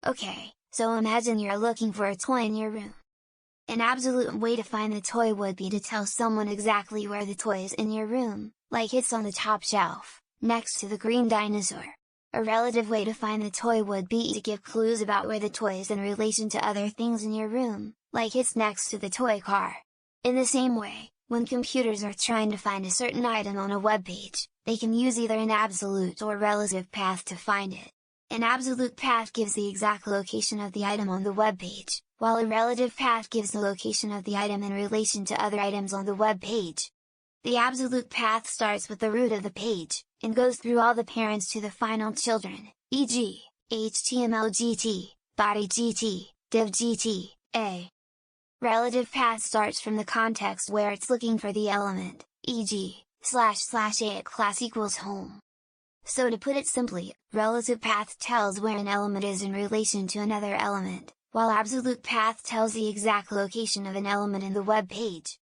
Okay, so imagine you're looking for a toy in your room. An absolute way to find the toy would be to tell someone exactly where the toy is in your room, like it's on the top shelf, next to the green dinosaur. A relative way to find the toy would be to give clues about where the toy is in relation to other things in your room, like it's next to the toy car. In the same way, when computers are trying to find a certain item on a web page, they can use either an absolute or relative path to find it. An absolute path gives the exact location of the item on the web page, while a relative path gives the location of the item in relation to other items on the web page. The absolute path starts with the root of the page, and goes through all the parents to the final children, e.g., HTML-GT, Body-GT, Div-GT, A. Relative path starts from the context where it's looking for the element, e.g., //a at class equals home. So to put it simply, relative path tells where an element is in relation to another element, while absolute path tells the exact location of an element in the web page.